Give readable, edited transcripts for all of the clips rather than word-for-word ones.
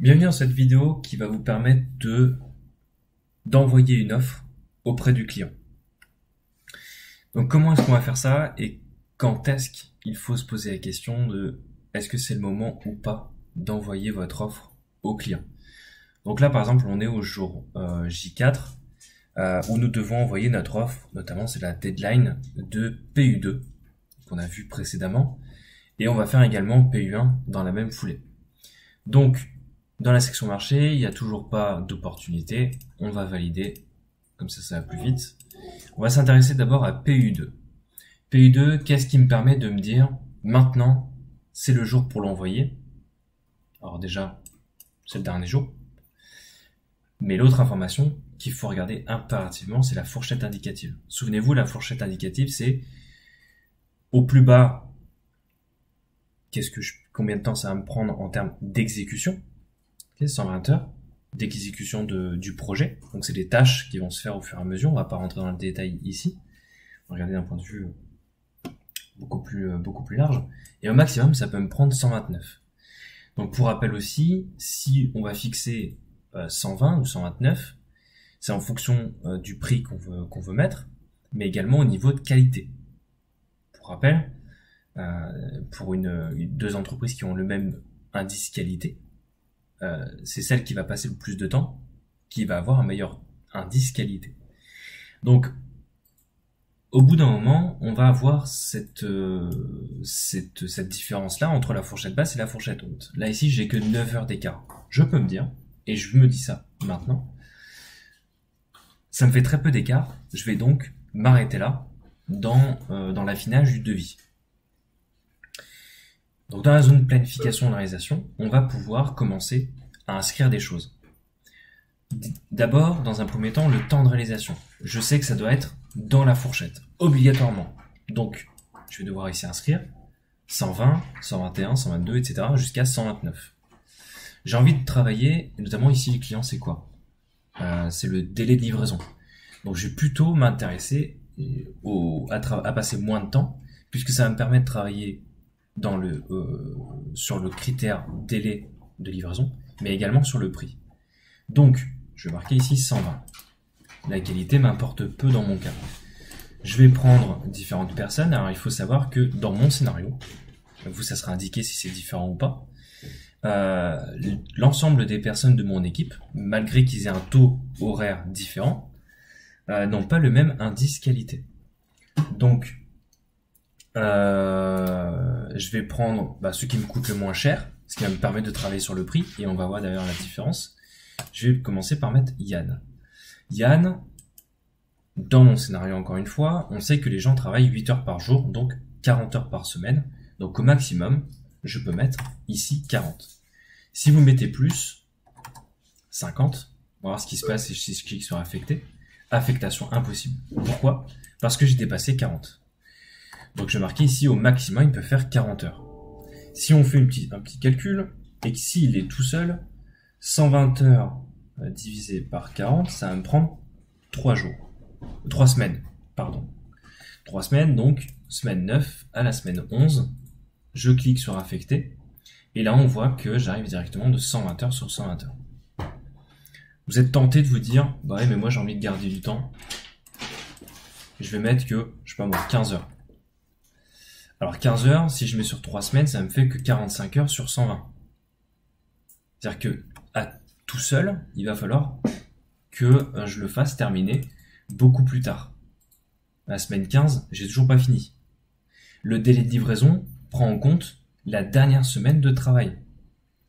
Bienvenue dans cette vidéo qui va vous permettre d'envoyer une offre auprès du client. Donc comment est-ce qu'on va faire ça et quand est-ce qu'il faut se poser la question de est-ce que c'est le moment ou pas d'envoyer votre offre au client. Donc là par exemple on est au jour J4 où nous devons envoyer notre offre, notamment c'est la deadline de PU2 qu'on a vu précédemment et on va faire également PU1 dans la même foulée. Donc dans la section marché, il n'y a toujours pas d'opportunité. On va valider, comme ça va plus vite. On va s'intéresser d'abord à PU2. PU2, qu'est-ce qui me permet de me dire, maintenant, c'est le jour pour l'envoyer. Alors déjà, c'est le dernier jour. Mais l'autre information qu'il faut regarder impérativement, c'est la fourchette indicative. Souvenez-vous, la fourchette indicative, c'est au plus bas, combien de temps ça va me prendre en termes d'exécution. 120 heures d'exécution du projet. Donc c'est des tâches qui vont se faire au fur et à mesure. On va pas rentrer dans le détail ici. On va regarder d'un point de vue beaucoup plus large. Et au maximum, ça peut me prendre 129. Donc pour rappel aussi, si on va fixer 120 ou 129, c'est en fonction du prix qu'on veut mettre, mais également au niveau de qualité. Pour rappel, pour deux entreprises qui ont le même indice qualité, c'est celle qui va passer le plus de temps qui va avoir un meilleur indice qualité. Donc, au bout d'un moment, on va avoir cette différence-là entre la fourchette basse et la fourchette haute. Là, ici, j'ai que 9 heures d'écart. Je peux me dire, et je me dis ça maintenant, ça me fait très peu d'écart, je vais donc m'arrêter là dans l'affinage du devis. Donc dans la zone planification et réalisation, on va pouvoir commencer à inscrire des choses. D'abord, dans un premier temps, le temps de réalisation. Je sais que ça doit être dans la fourchette, obligatoirement. Donc, je vais devoir ici inscrire 120, 121, 122, etc. jusqu'à 129. J'ai envie de travailler, et notamment ici, le client, c'est quoi? C'est le délai de livraison. Donc, je vais plutôt m'intéresser à passer moins de temps, puisque ça va me permettre de travailler sur le critère délai de livraison, mais également sur le prix. Donc, je vais marquer ici 120. La qualité m'importe peu dans mon cas. Je vais prendre différentes personnes. Alors, il faut savoir que dans mon scénario, vous, ça sera indiqué si c'est différent ou pas, l'ensemble des personnes de mon équipe, malgré qu'ils aient un taux horaire différent, n'ont pas le même indice qualité. Donc, je vais prendre ceux qui me coûtent le moins cher, ce qui va me permettre de travailler sur le prix, et on va voir d'ailleurs la différence. Je vais commencer par mettre Yann. Yann, dans mon scénario encore une fois, on sait que les gens travaillent 8 heures par jour, donc 40 heures par semaine. Donc au maximum, je peux mettre ici 40. Si vous mettez plus, 50, on va voir ce qui se passe si je clique sur affecter. Affectation impossible. Pourquoi? Parce que j'ai dépassé 40. Donc je vais marquer ici au maximum, il peut faire 40 heures. Si on fait un petit calcul, et que s'il est tout seul, 120 heures divisé par 40, ça va me prendre 3 semaines, pardon. 3 semaines, donc semaine 9 à la semaine 11, je clique sur affecter, et là on voit que j'arrive directement de 120 heures sur 120 heures. Vous êtes tenté de vous dire, bah ouais mais moi j'ai envie de garder du temps, je vais mettre que, je sais pas moi, 15 heures. Alors 15 heures, si je mets sur 3 semaines, ça me fait que 45 heures sur 120. C'est-à-dire que à tout seul, il va falloir que je le fasse terminer beaucoup plus tard. La semaine 15, j'ai toujours pas fini. Le délai de livraison prend en compte la dernière semaine de travail.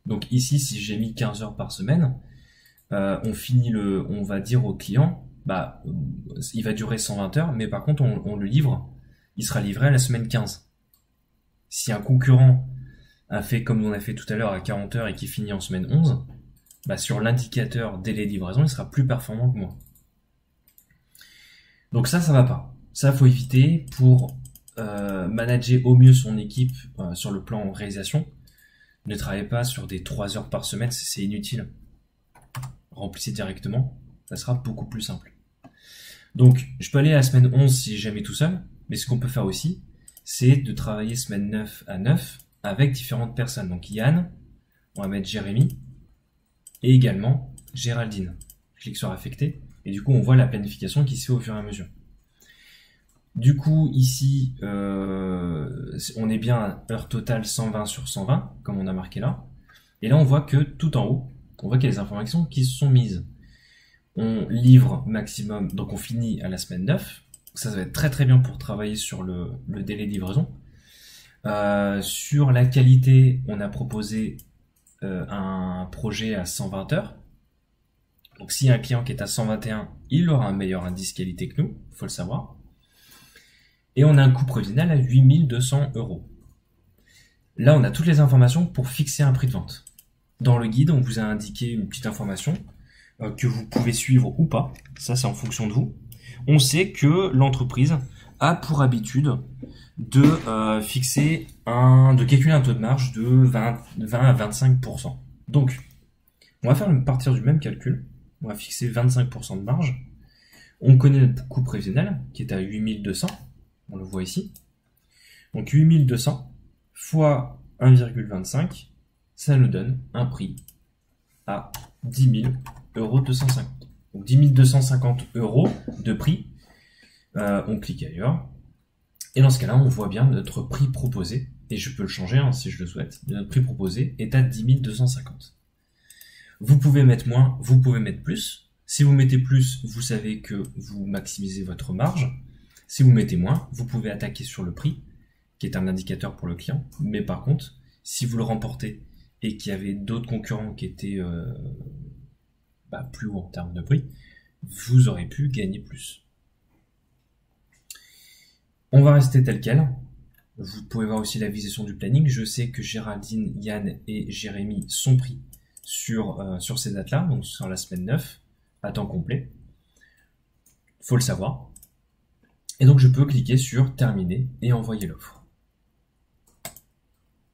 Donc ici, si j'ai mis 15 heures par semaine, on va dire au client, il va durer 120 heures, mais par contre, on le livre, il sera livré à la semaine 15. Si un concurrent a fait comme on a fait tout à l'heure à 40 heures et qui finit en semaine 11, sur l'indicateur délai de livraison, il sera plus performant que moi. Donc ça va pas. Ça, faut éviter pour manager au mieux son équipe sur le plan réalisation. Ne travaillez pas sur des 3 heures par semaine, c'est inutile. Remplissez directement, ça sera beaucoup plus simple. Donc, je peux aller à la semaine 11 si j'ai jamais tout seul, mais ce qu'on peut faire aussi, c'est de travailler semaine 9 à 9 avec différentes personnes. Donc Yann, on va mettre Jérémy, et également Géraldine. Je clique sur affecter et du coup on voit la planification qui se fait au fur et à mesure. Du coup ici on est bien à heure totale 120 sur 120 comme on a marqué là. Et là on voit que tout en haut, on voit qu'il y a les informations qui se sont mises. On livre maximum, donc on finit à la semaine 9. Ça va être très très bien pour travailler sur le délai de livraison. Sur la qualité, on a proposé un projet à 120 heures. Donc si un client qui est à 121, il aura un meilleur indice qualité que nous, il faut le savoir. Et on a un coût prévisionnel à 8200 €. Là, on a toutes les informations pour fixer un prix de vente. Dans le guide, on vous a indiqué une petite information que vous pouvez suivre ou pas. Ça, c'est en fonction de vous. On sait que l'entreprise a pour habitude de calculer un taux de marge de 20 à 25%. Donc, on va partir du même calcul. On va fixer 25% de marge. On connaît notre coût prévisionnel qui est à 8200. On le voit ici. Donc 8200 fois 1,25, ça nous donne un prix à 10 250 €. Donc 10 250 € de prix. On clique ailleurs. Et dans ce cas-là, on voit bien notre prix proposé, et je peux le changer si je le souhaite. Notre prix proposé est à 10 250. Vous pouvez mettre moins, vous pouvez mettre plus. Si vous mettez plus, vous savez que vous maximisez votre marge. Si vous mettez moins, vous pouvez attaquer sur le prix, qui est un indicateur pour le client. Mais par contre, si vous le remportez et qu'il y avait d'autres concurrents qui étaient plus haut en termes de prix, vous aurez pu gagner plus. On va rester tel quel. Vous pouvez voir aussi la visualisation du planning. Je sais que Géraldine, Yann et Jérémy sont pris sur ces dates-là, donc sur la semaine 9, à temps complet. Faut le savoir. Et donc je peux cliquer sur terminer et envoyer l'offre.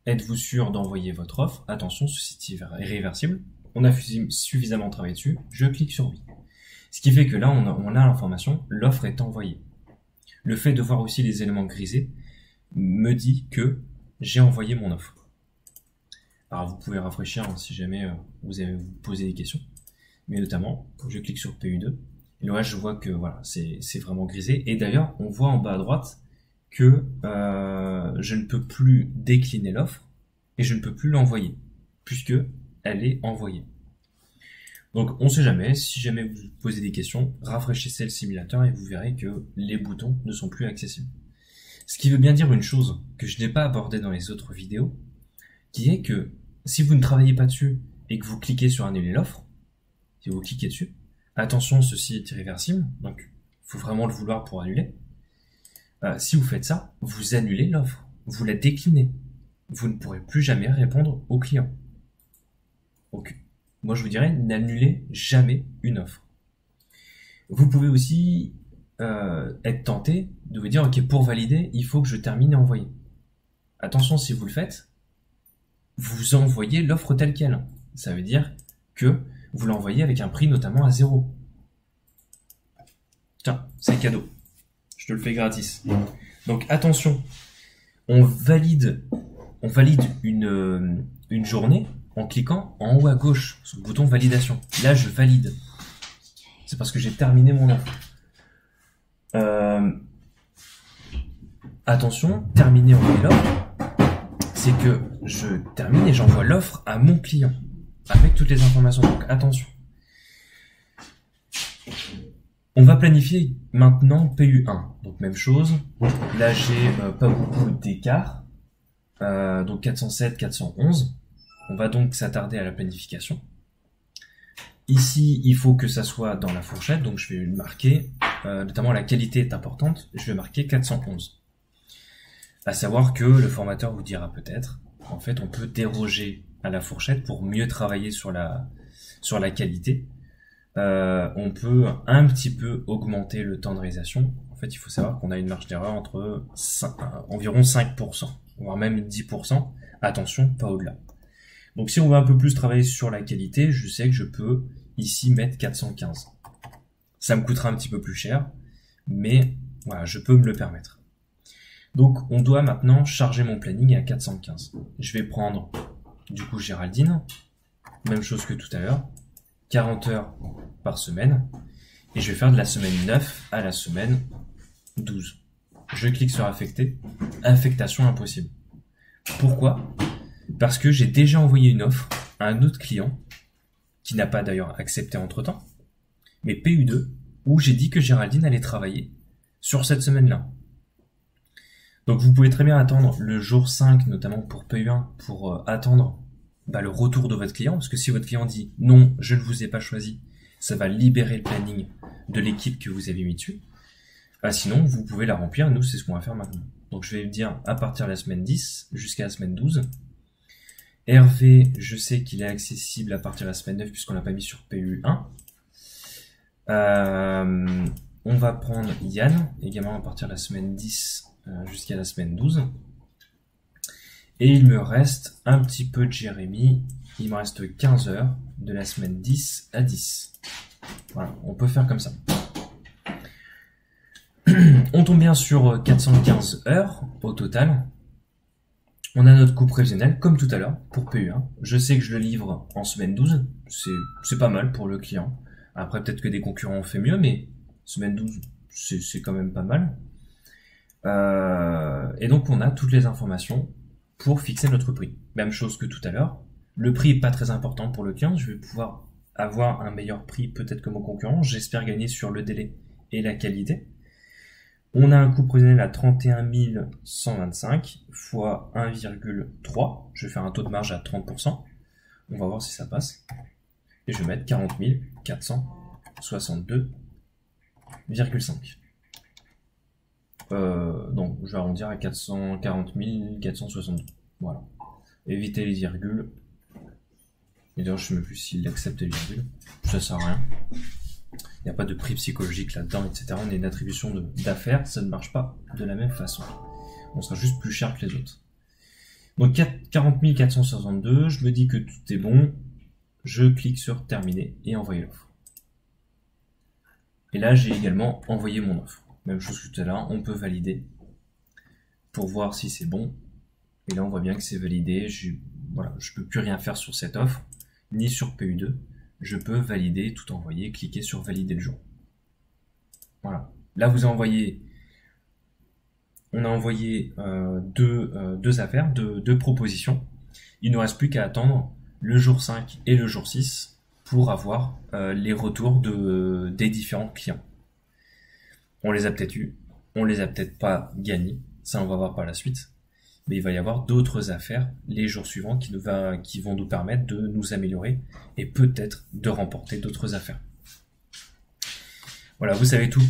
Êtes-vous sûr d'envoyer votre offre? Attention, ce site est réversible. On a suffisamment travaillé dessus, je clique sur oui. Ce qui fait que là, on a l'information, l'offre est envoyée. Le fait de voir aussi les éléments grisés me dit que j'ai envoyé mon offre. Alors vous pouvez rafraîchir si jamais vous posez des questions. Mais notamment, je clique sur PU2. Et là, je vois que voilà, c'est vraiment grisé. Et d'ailleurs, on voit en bas à droite que je ne peux plus décliner l'offre et je ne peux plus l'envoyer puisque elle est envoyée. Donc on ne sait jamais, si jamais vous posez des questions, rafraîchissez le simulateur et vous verrez que les boutons ne sont plus accessibles. Ce qui veut bien dire une chose que je n'ai pas abordée dans les autres vidéos, qui est que si vous ne travaillez pas dessus et que vous cliquez sur annuler l'offre, si vous cliquez dessus, attention, ceci est irréversible, donc il faut vraiment le vouloir pour annuler. Si vous faites ça, vous annulez l'offre, vous la déclinez. Vous ne pourrez plus jamais répondre au client. Donc, moi je vous dirais, n'annulez jamais une offre. Vous pouvez aussi être tenté de vous dire, ok, pour valider, il faut que je termine et envoyer. Attention, si vous le faites, vous envoyez l'offre telle quelle. Ça veut dire que vous l'envoyez avec un prix notamment à 0. Tiens, c'est cadeau. Je te le fais gratis. Donc attention, on valide une journée en cliquant en haut à gauche sur le bouton validation. Là, je valide. C'est parce que j'ai terminé mon offre. Attention, terminer envoyer l'offre, c'est que je termine et j'envoie l'offre à mon client avec toutes les informations. Donc attention. On va planifier maintenant PU1. Donc même chose. Là, j'ai pas beaucoup d'écart. Donc 407, 411. On va donc s'attarder à la planification. Ici, il faut que ça soit dans la fourchette. Donc je vais le marquer. Notamment la qualité est importante. Je vais marquer 411. À savoir que le formateur vous dira peut-être, en fait, on peut déroger à la fourchette pour mieux travailler sur la qualité. On peut un petit peu augmenter le temps de réalisation. En fait, il faut savoir qu'on a une marge d'erreur entre environ 5%, voire même 10%. Attention, pas au-delà. Donc si on veut un peu plus travailler sur la qualité, je sais que je peux ici mettre 415. Ça me coûtera un petit peu plus cher, mais voilà, je peux me le permettre. Donc on doit maintenant charger mon planning à 415. Je vais prendre du coup Géraldine, même chose que tout à l'heure. 40 heures par semaine. Et je vais faire de la semaine 9 à la semaine 12. Je clique sur affecter. Affectation impossible. Pourquoi? Parce que j'ai déjà envoyé une offre à un autre client, qui n'a pas d'ailleurs accepté entre-temps, mais PU2, où j'ai dit que Géraldine allait travailler sur cette semaine-là. Donc vous pouvez très bien attendre le jour 5, notamment pour PU1, pour attendre le retour de votre client, parce que si votre client dit non, je ne vous ai pas choisi, ça va libérer le planning de l'équipe que vous avez mis dessus. Sinon, vous pouvez la remplir, nous c'est ce qu'on va faire maintenant. Donc je vais dire à partir de la semaine 10 jusqu'à la semaine 12. Hervé, je sais qu'il est accessible à partir de la semaine 9 puisqu'on l'a pas mis sur PU1. On va prendre Yann, également à partir de la semaine 10 jusqu'à la semaine 12. Et il me reste un petit peu de Jérémy. Il me reste 15 heures de la semaine 10 à 10. Voilà, on peut faire comme ça. On tombe bien sur 415 heures au total. On a notre coût prévisionnel, comme tout à l'heure, pour PU1. Je sais que je le livre en semaine 12. C'est pas mal pour le client. Après, peut-être que des concurrents ont fait mieux, mais semaine 12, c'est quand même pas mal. Et donc, on a toutes les informations pour fixer notre prix. Même chose que tout à l'heure. Le prix est pas très important pour le client. Je vais pouvoir avoir un meilleur prix peut-être que mon concurrent. J'espère gagner sur le délai et la qualité. On a un coût prévisionnel à 31 125 fois 1,3. Je vais faire un taux de marge à 30%. On va voir si ça passe. Et je vais mettre 40 462,5. Donc, je vais arrondir à 440 462. Voilà. Éviter les virgules. Et d'ailleurs, je ne sais même plus s'il accepte les virgules. Ça sert à rien. Il n'y a pas de prix psychologique là-dedans, etc. On est une attribution d'affaires, ça ne marche pas de la même façon. On sera juste plus cher que les autres. Donc 40 462, je me dis que tout est bon. Je clique sur terminer et envoyer l'offre. Et là, j'ai également envoyé mon offre. Même chose que tout à l'heure, on peut valider pour voir si c'est bon. Et là, on voit bien que c'est validé. Voilà, je peux plus rien faire sur cette offre, ni sur PU2. Je peux valider, tout envoyer, cliquer sur valider le jour. Voilà. Là, on a envoyé deux affaires, deux propositions. Il ne nous reste plus qu'à attendre le jour 5 et le jour 6 pour avoir les retours des différents clients. On les a peut-être eus, on les a peut-être pas gagnés, ça on va voir par la suite. Mais il va y avoir d'autres affaires les jours suivants qui vont nous permettre de nous améliorer et peut-être de remporter d'autres affaires. Voilà, vous savez tout.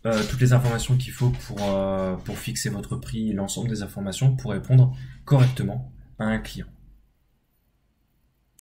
Toutes les informations qu'il faut pour fixer votre prix et l'ensemble des informations pour répondre correctement à un client.